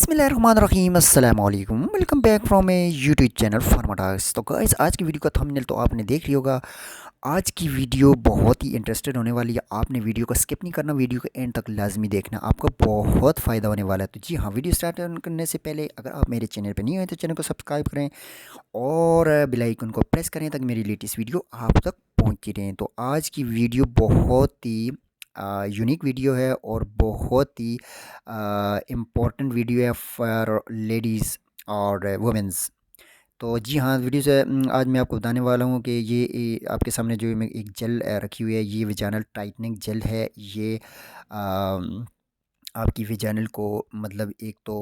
बिस्मिल्लाहिर्रहमानिर्रहीम अस्सलाम वालेकुम welcome back from a YouTube channel फार्माटास। तो गाइस आज की वीडियो का थंबनेल तो आपने देख लिया होगा। आज की वीडियो बहुत ही इंटरेस्टेड होने वाली है। आपने वीडियो को स्किप नहीं करना, वीडियो को एंड तक लाजमी देखना, आपका बहुत फ़ायदा होने वाला है। तो जी हाँ, वीडियो स्टार्ट करने से पहले अगर आप मेरे चैनल पर नहीं आए तो चैनल को सब्सक्राइब करें और बेल आइकन को प्रेस करें ताकि मेरी लेटेस्ट वीडियो आप तक पहुँचती रहें। तो आज की वीडियो बहुत ही यूनिक वीडियो है और बहुत ही इम्पोर्टेंट वीडियो है फॉर लेडीज़ और वुमेंस। तो जी हाँ, वीडियो से आज मैं आपको बताने वाला हूँ कि आपके सामने जो मैं एक जेल रखी हुई है, ये वेजाइनल टाइटनिंग जेल है। ये आपकी वेजाइनल को मतलब एक तो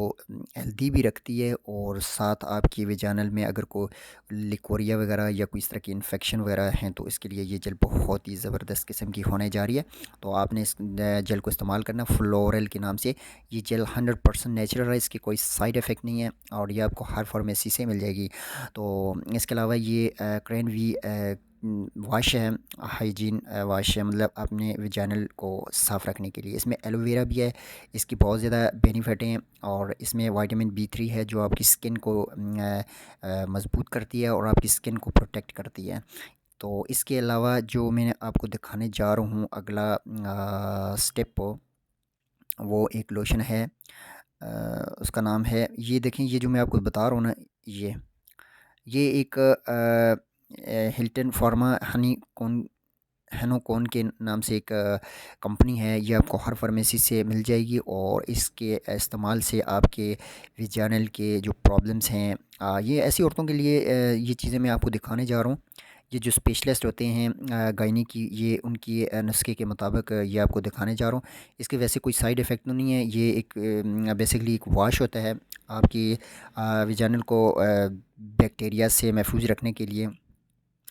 हेल्दी भी रखती है और साथ आपकी वेजाइनल में अगर कोई लिकोरिया वगैरह या कोई इस तरह की इन्फेक्शन वगैरह हैं तो इसके लिए ये जेल बहुत ही ज़बरदस्त किस्म की होने जा रही है। तो आपने इस जेल को इस्तेमाल करना फ्लोरल के नाम से। ये जेल 100% नेचुरल है, इसकी कोई साइड इफ़ेक्ट नहीं है और ये आपको हर फार्मेसी से मिल जाएगी। तो इसके अलावा ये क्रैनवी वाश है, हाइजीन वाश है, मतलब अपने वेजाइनल को साफ़ रखने के लिए। इसमें एलोवेरा भी है, इसकी बहुत ज़्यादा बेनिफिट हैं और इसमें विटामिन B3 है जो आपकी स्किन को मज़बूत करती है और आपकी स्किन को प्रोटेक्ट करती है। तो इसके अलावा जो मैं आपको दिखाने जा रहा हूँ अगला स्टेप, वो एक लोशन है। उसका नाम है, ये देखें, ये जो मैं आपको बता रहा हूँ ना, ये एक हिल्टन फार्मा हनी कॉन हेनोकॉन के नाम से एक कंपनी है। ये आपको हर फार्मेसी से मिल जाएगी और इसके इस्तेमाल से आपके विजानल के जो प्रॉब्लम्स हैं, ये ऐसी औरतों के लिए ये चीज़ें मैं आपको दिखाने जा रहा हूँ। ये जो स्पेशलिस्ट होते हैं गायनी की, ये उनकी नुस्खे के मुताबिक ये आपको दिखाने जा रहा हूँ। इसके वैसे कोई साइड इफ़ेक्ट तो नहीं है। ये एक बेसिकली एक वाश होता है आपकी विजानल को बैक्टीरिया से महफूज रखने के लिए।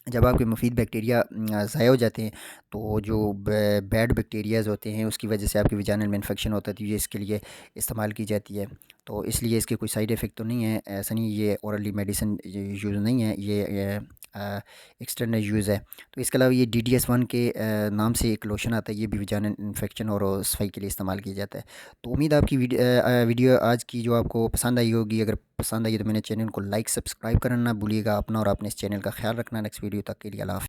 जब आपके मुफीद बैक्टीरिया ज़ाया हो जाते हैं तो जो बैड बैक्टीरियाज़ होते हैं उसकी वजह से आपके वजाइनल में इन्फेक्शन होता है, तो ये इसके लिए इस्तेमाल की जाती है। तो इसलिए इसके कोई साइड इफ़ेक्ट तो नहीं है, ऐसा नहीं, ये ओरली मेडिसिन यूज़ नहीं है, ये एक्सटर्नल यूज़ है। तो इसके अलावा ये DDS1 के नाम से एक लोशन आता है, ये भी वजाइनल इन्फेक्शन और सफाई के लिए इस्तेमाल किया जाता है। तो उम्मीद आपकी वीडियो आज की जो आपको पसंद आई होगी। अगर पसंद आई तो मेरे चैनल को लाइक सब्सक्राइब करना ना भूलिएगा अपना और अपने इस चैनल का ख्याल रखना। नेक्स्ट वीडियो तक के लिए अल्लाह हाफ़िज़।